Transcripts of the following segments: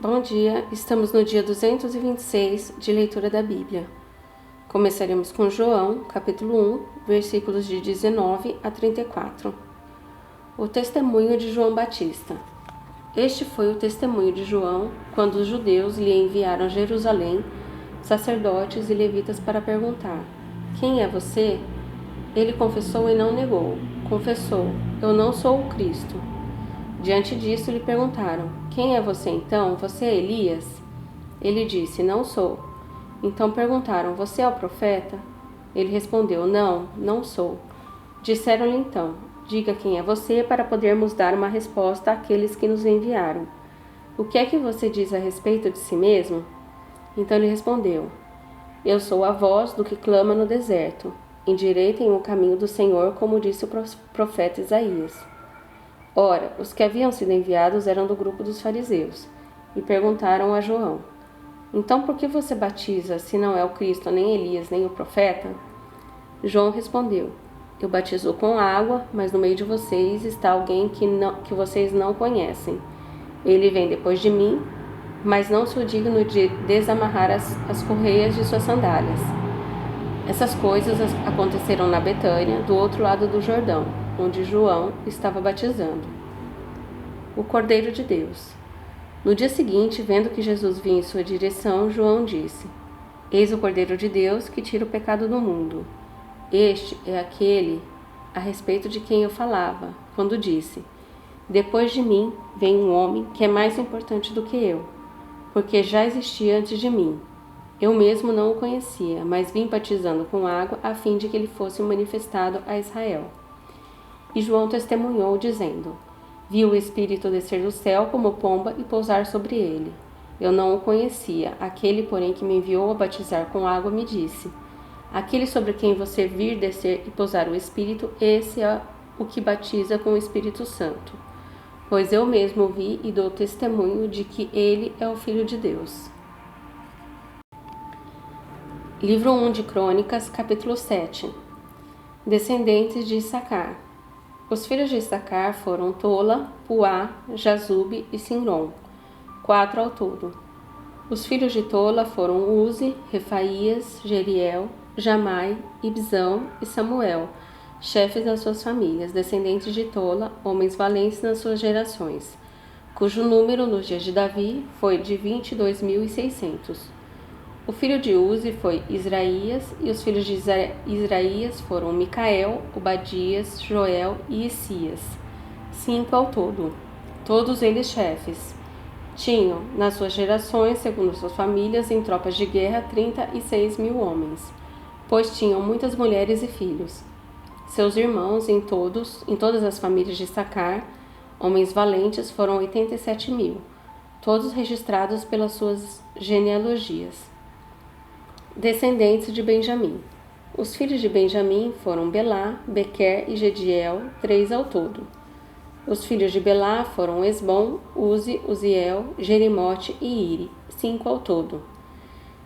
Bom dia, estamos no dia 226 de leitura da Bíblia. Começaremos com João, capítulo 1, versículos de 19 a 34. O testemunho de João Batista. Este foi o testemunho de João quando os judeus lhe enviaram a Jerusalém sacerdotes e levitas para perguntar: Quem é você? Ele confessou e não negou. Confessou: Eu não sou o Cristo. Diante disso lhe perguntaram: Quem é você então? Você é Elias? Ele disse: Não sou. Então perguntaram: Você é o profeta? Ele respondeu: Não sou. Disseram-lhe então: Diga quem é você para podermos dar uma resposta àqueles que nos enviaram. O que é que você diz a respeito de si mesmo? Então ele respondeu: Eu sou a voz do que clama no deserto. Endireitem o caminho do Senhor, como disse o profeta Isaías. Ora, os que haviam sido enviados eram do grupo dos fariseus, e perguntaram a João: Então por que você batiza, se não é o Cristo, nem Elias, nem o profeta? João respondeu: Eu batizo com água, mas no meio de vocês está alguém que vocês não conhecem. Ele vem depois de mim, mas não sou digno de desamarrar as correias de suas sandálias. Essas coisas aconteceram na Betânia, do outro lado do Jordão, onde João estava batizando. O Cordeiro de Deus. No dia seguinte, vendo que Jesus vinha em sua direção, João disse: Eis o Cordeiro de Deus que tira o pecado do mundo. Este é aquele a respeito de quem eu falava, quando disse: Depois de mim vem um homem que é mais importante do que eu, porque já existia antes de mim. Eu mesmo não o conhecia, mas vim batizando com água a fim de que ele fosse manifestado a Israel. E João testemunhou, dizendo: Vi o Espírito descer do céu como pomba e pousar sobre ele. Eu não o conhecia. Aquele, porém, que me enviou a batizar com água, me disse: Aquele sobre quem você vir descer e pousar o Espírito, esse é o que batiza com o Espírito Santo. Pois eu mesmo vi e dou testemunho de que ele é o Filho de Deus. Livro 1 de Crônicas, capítulo 7. Descendentes de Issacar. Os filhos de Issacar foram Tola, Puá, Jazube e Simron, 4 ao todo. Os filhos de Tola foram Uzi, Refaías, Jeriel, Jamai, Ibzão e Samuel, chefes das suas famílias, descendentes de Tola, homens valentes nas suas gerações, cujo número nos dias de Davi foi de 22.600. O filho de Uzi foi Israías, e os filhos de Israías foram Micael, Obadias, Joel e Isias, 5 ao todo, todos eles chefes. Tinham, nas suas gerações, segundo suas famílias, em tropas de guerra, 36.000 homens, pois tinham muitas mulheres e filhos. Seus irmãos, em todas as famílias de Issacar, homens valentes, foram 87.000, todos registrados pelas suas genealogias. Descendentes de Benjamim. Os filhos de Benjamim foram Belá, Bequer e Gediel, 3 ao todo. Os filhos de Belá foram Esbom, Uzi, Uziel, Jerimote e Iri, 5 ao todo.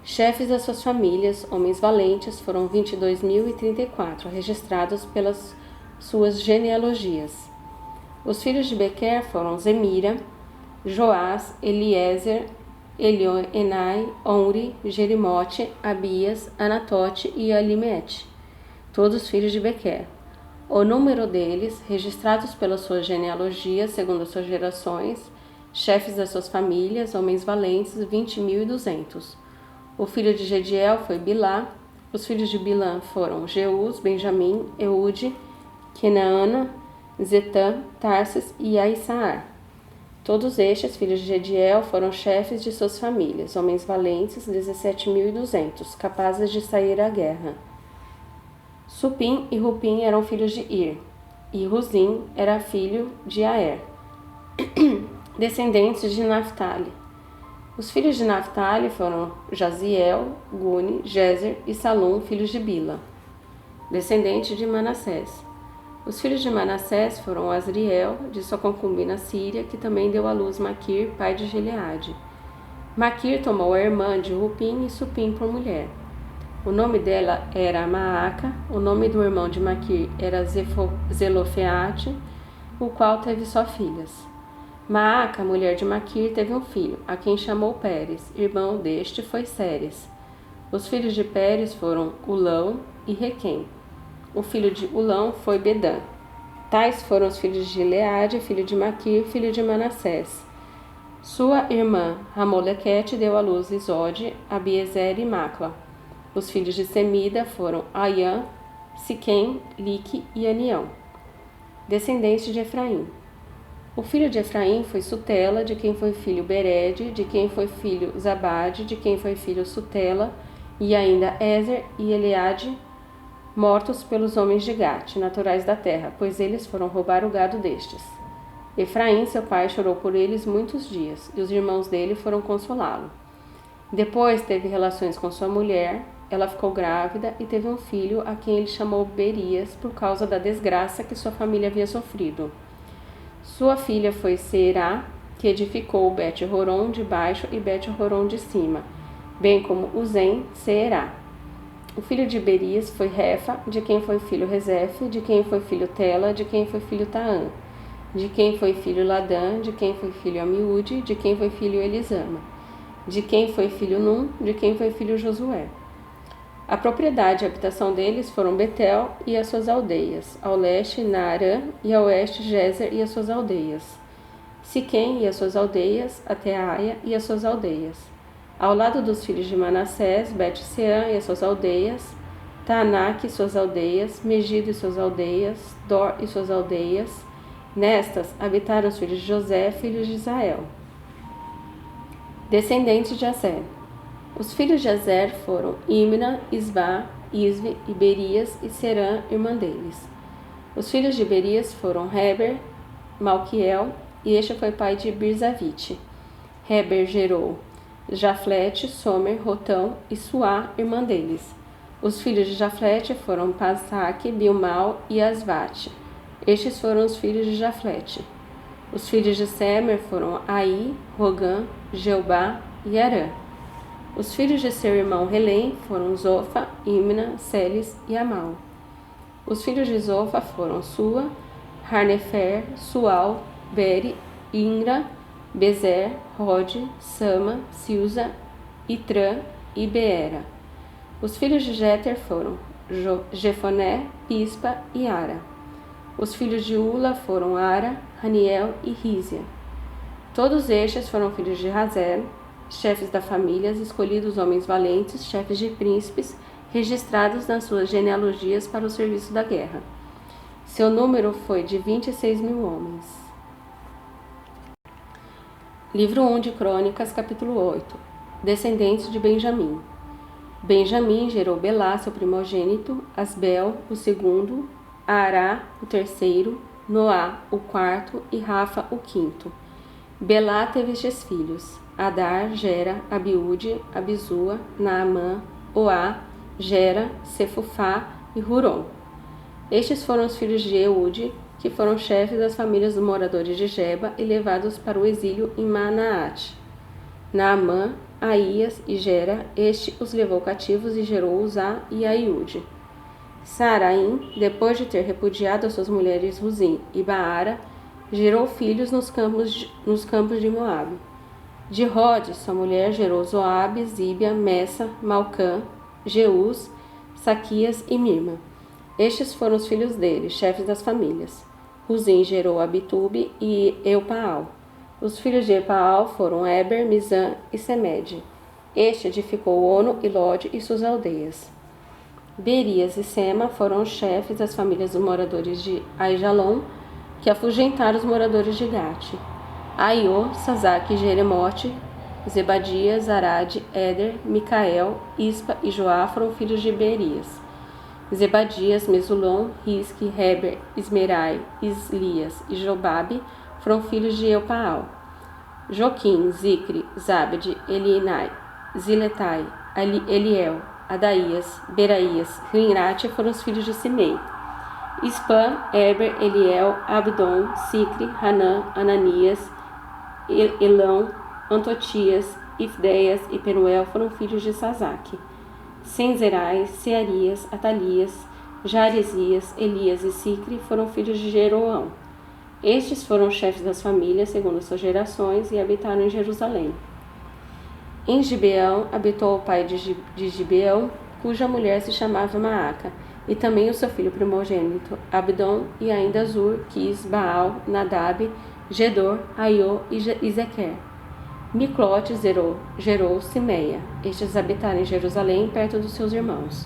Chefes das suas famílias, homens valentes, foram 22.034, registrados pelas suas genealogias. Os filhos de Bequer foram Zemira, Joás, Eliezer, Elioenai, Onri, Jerimote, Abias, Anatote e Alimete, todos filhos de Bequer. O número deles, registrados pela sua genealogia, segundo as suas gerações, chefes das suas famílias, homens valentes, 20.200. O filho de Gediel foi Bilá. Os filhos de Bilã foram Jeús, Benjamim, Eude, Kenaana, Zetã, Tarsis e Aissaar. Todos estes, filhos de Gediel, foram chefes de suas famílias, homens valentes, 17.200, capazes de sair à guerra. Supim e Rupim eram filhos de Ir, e Ruzim era filho de Aer. Descendentes de Naphtali. Os filhos de Naphtali foram Jaziel, Guni, Jezer e Salum, filhos de Bila. Descendentes de Manassés. Os filhos de Manassés foram Asriel, de sua concubina Síria, que também deu à luz Maquir, pai de Gileade. Maquir tomou a irmã de Rupim e Supim por mulher. O nome dela era Maaca, o nome do irmão de Maquir era Zelofeate, o qual teve só filhas. Maaca, mulher de Maquir, teve um filho, a quem chamou Pérez. Irmão deste foi Séres. Os filhos de Pérez foram Ulão e Requem. O filho de Ulão foi Bedã. Tais foram os filhos de Gileade, filho de Maquir, filho de Manassés. Sua irmã Ramolequete deu à luz Isode, Abiezer e Macla. Os filhos de Semida foram Aiã, Siquém, Lique e Anião. Descendentes de Efraim. O filho de Efraim foi Sutela, de quem foi filho Bered, de quem foi filho Zabade, de quem foi filho Sutela, e ainda Ezer e Eleade, mortos pelos homens de Gate, naturais da terra, pois eles foram roubar o gado destes. Efraim, seu pai, chorou por eles muitos dias, e os irmãos dele foram consolá-lo. Depois teve relações com sua mulher, ela ficou grávida e teve um filho, a quem ele chamou Berias, por causa da desgraça que sua família havia sofrido. Sua filha foi Será, que edificou Bet-Horon de baixo e Bet-Horon de cima, bem como Uzem, Será. O filho de Berias foi Refa, de quem foi filho Rezefe, de quem foi filho Tela, de quem foi filho Taã, de quem foi filho Ladã, de quem foi filho Amiúde, de quem foi filho Elisama, de quem foi filho Num, de quem foi filho Josué. A propriedade e a habitação deles foram Betel e as suas aldeias, ao leste Naarã e ao oeste Gézer e as suas aldeias, Siquém e as suas aldeias, até Aia e as suas aldeias. Ao lado dos filhos de Manassés, Bet-Seã e as suas aldeias, Taanac e suas aldeias, Megido e suas aldeias, Dor e suas aldeias. Nestas habitaram os filhos de José, filhos de Israel. Descendentes de Azer. Os filhos de Azer foram Imna, Isbá, Isve e Berias e Serã, irmã deles. Os filhos de Berias foram Heber, Malquiel, e este foi pai de Birzavite. Heber gerou Jaflete, Somer, Rotão e Suá, irmã deles. Os filhos de Jaflete foram Pasaque, Bilmal e Asvate. Estes foram os filhos de Jaflete. Os filhos de Semer foram Aí, Rogã, Jeubá e Arã. Os filhos de seu irmão Relém foram Zofa, Imna, Celis e Amal. Os filhos de Zofa foram Sua, Harnefer, Sual, Beri, Ingra, Bezer, Rode, Sama, Silza, Itrã e Beera. Os filhos de Jéter foram Jefoné, Pispa e Ara. Os filhos de Ula foram Ara, Haniel e Rízia. Todos estes foram filhos de Razer, chefes da famílias, escolhidos homens valentes, chefes de príncipes, registrados nas suas genealogias para o serviço da guerra. Seu número foi de 26.000 homens. Livro 1 de Crônicas, capítulo 8. Descendentes de Benjamim. Benjamim gerou Belá, seu primogênito, Asbel, o segundo, Ará, o terceiro, Noá, o quarto e Rafa, o quinto. Belá teve estes filhos: Adar, Gera, Abiúde, Abizua, Naamã, Oá, Gera, Sefufá e Hurom. Estes foram os filhos de Eude, que foram chefes das famílias dos moradores de Geba e levados para o exílio em Manaate. Naamã, Aías e Gera, este os levou cativos e gerou Uzá e Aiúde. Saraim, depois de ter repudiado as suas mulheres Ruzim e Baara, gerou filhos nos campos de Moabe. De Rode, sua mulher gerou Zoabe, Zíbia, Messa, Malcã, Jeús, Saquias e Mirma. Estes foram os filhos dele, chefes das famílias. Ruzim gerou Abitube e Eupaal. Os filhos de Eupaal foram Eber, Mizã e Semede. Este edificou Ono e Lode e suas aldeias. Berias e Sema foram os chefes das famílias dos moradores de Aijalon, que afugentaram os moradores de Gate. Aiô, Sazaque e Jeremote, Zebadias, Arade, Éder, Micael, Ispa e Joá foram filhos de Berias. Zebadias, Mesulon, Risque, Heber, Ismerai, Islias e Jobabe foram filhos de Eupaal. Joquim, Zicre, Zabed, Elienai, Ziletai, Eliel, Adaías, Beraías, Rinrate foram os filhos de Simei. Ispã, Eber, Eliel, Abdon, Sicre, Hanã, Ananias, Elão, Antotias, Ifdeias e Penuel foram filhos de Sazaque. Senzerai, Searias, Atalias, Jaresias, Elias e Sicre foram filhos de Jeroão. Estes foram os chefes das famílias, segundo as suas gerações, e habitaram em Jerusalém. Em Gibeão habitou o pai de Gibeão, cuja mulher se chamava Maaca, e também o seu filho primogênito, Abdon, e ainda Zur, Quis, Baal, Nadab, Gedor, Aiô e Zequer. Miclote gerou Simeia. Estes habitaram em Jerusalém, perto dos seus irmãos.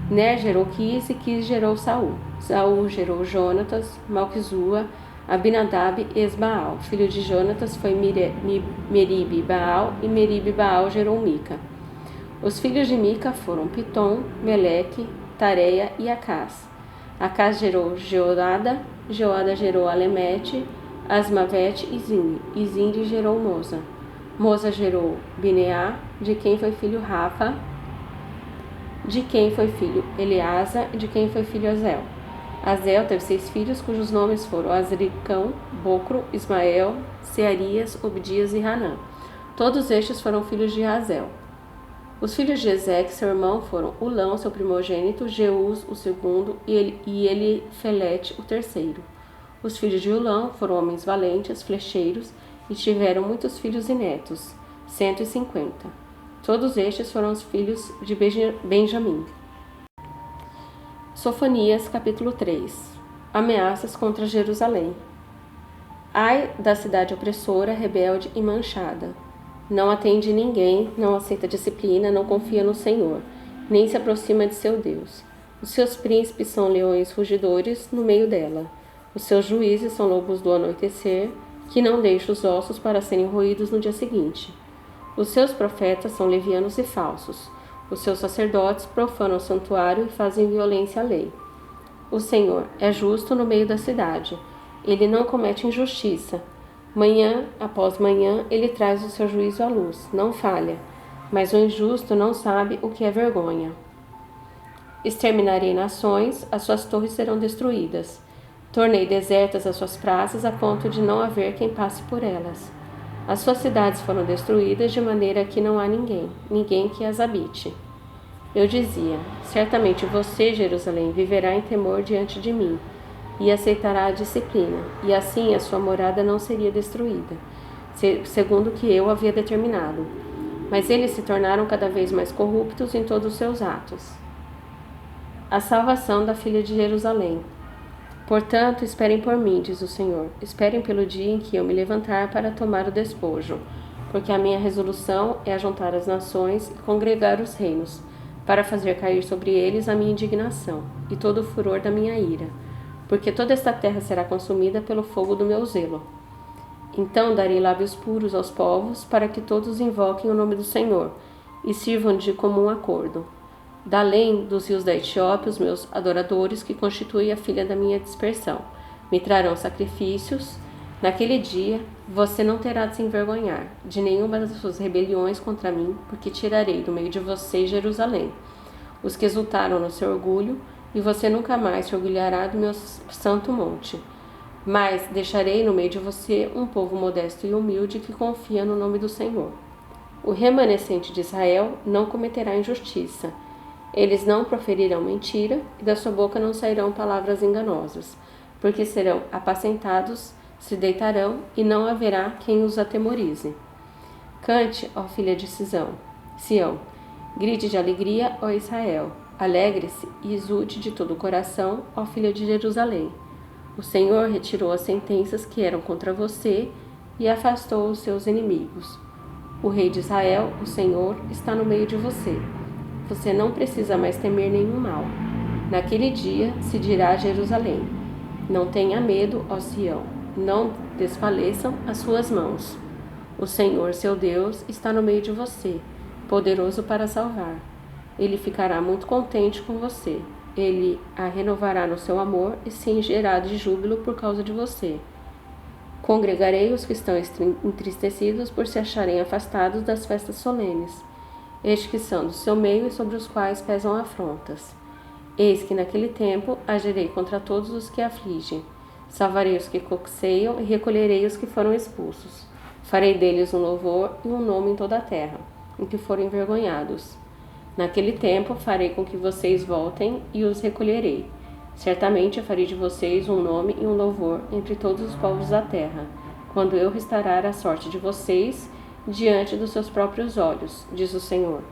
Ner gerou Quis, e Quis gerou Saul. Saul gerou Jonatas, Malquizua, Abinadab e Esbaal. Filho de Jonatas foi Meribe-Baal, e Meribe-Baal gerou Mica. Os filhos de Mica foram Pitom, Meleque, Tareia e Acás. Acás gerou Jeoada, Jeoada gerou Alemete, Asmavete e Zimri. E Zimri gerou Moza. Moza gerou Bineá, de quem foi filho Rafa, de quem foi filho Eleasa e de quem foi filho Azel. Azel teve 6 filhos, cujos nomes foram Azricão, Bocro, Ismael, Searias, Obdias e Hanã. Todos estes foram filhos de Azel. Os filhos de Ezeque, seu irmão, foram Ulão, seu primogênito, Jeús, o segundo, e Elifelete, o terceiro. Os filhos de Ulão foram homens valentes, flecheiros, e tiveram muitos filhos e netos, 150. Todos estes foram os filhos de Benjamim. Sofonias, capítulo 3. Ameaças contra Jerusalém. Ai da cidade opressora, rebelde e manchada. Não atende ninguém, não aceita disciplina, não confia no Senhor, nem se aproxima de seu Deus. Os seus príncipes são leões rugidores no meio dela. Os seus juízes são lobos do anoitecer, que não deixam os ossos para serem roídos no dia seguinte. Os seus profetas são levianos e falsos. Os seus sacerdotes profanam o santuário e fazem violência à lei. O Senhor é justo no meio da cidade. Ele não comete injustiça. Manhã após manhã, ele traz o seu juízo à luz, não falha, mas o injusto não sabe o que é vergonha. Exterminarei nações, as suas torres serão destruídas. Tornei desertas as suas praças a ponto de não haver quem passe por elas. As suas cidades foram destruídas de maneira que não há ninguém que as habite. Eu dizia, certamente você, Jerusalém, viverá em temor diante de mim, e aceitará a disciplina, e assim a sua morada não seria destruída, segundo o que eu havia determinado. Mas eles se tornaram cada vez mais corruptos em todos os seus atos. A salvação da filha de Jerusalém. Portanto, esperem por mim, diz o Senhor. Esperem pelo dia em que eu me levantar para tomar o despojo, porque a minha resolução é ajuntar as nações e congregar os reinos, para fazer cair sobre eles a minha indignação e todo o furor da minha ira, porque toda esta terra será consumida pelo fogo do meu zelo. Então darei lábios puros aos povos, para que todos invoquem o nome do Senhor e sirvam de comum acordo. Da além dos rios da Etiópia, os meus adoradores, que constituem a filha da minha dispersão, me trarão sacrifícios. Naquele dia, você não terá de se envergonhar de nenhuma das suas rebeliões contra mim, porque tirarei do meio de você, Jerusalém, os que exultaram no seu orgulho, e você nunca mais se orgulhará do meu santo monte. Mas deixarei no meio de você um povo modesto e humilde que confia no nome do Senhor. O remanescente de Israel não cometerá injustiça. Eles não proferirão mentira, e da sua boca não sairão palavras enganosas, porque serão apacentados, se deitarão, e não haverá quem os atemorize. Cante, ó filha de Sião, grite de alegria, ó Israel. Alegre-se e exulte de todo o coração, ó filha de Jerusalém. O Senhor retirou as sentenças que eram contra você e afastou os seus inimigos. O rei de Israel, o Senhor, está no meio de você. Você não precisa mais temer nenhum mal. Naquele dia se dirá a Jerusalém: não tenha medo, ó Sião, não desfaleçam as suas mãos. O Senhor, seu Deus, está no meio de você, poderoso para salvar. Ele ficará muito contente com você. Ele a renovará no seu amor e se encherá de júbilo por causa de você. Congregarei os que estão entristecidos por se acharem afastados das festas solenes, estes que são do seu meio e sobre os quais pesam afrontas. Eis que naquele tempo agirei contra todos os que afligem. Salvarei os que coxeiam e recolherei os que foram expulsos. Farei deles um louvor e um nome em toda a terra, em que foram envergonhados. Naquele tempo farei com que vocês voltem e os recolherei. Certamente eu farei de vocês um nome e um louvor entre todos os povos da terra, quando eu restaurar a sorte de vocês diante dos seus próprios olhos, diz o Senhor.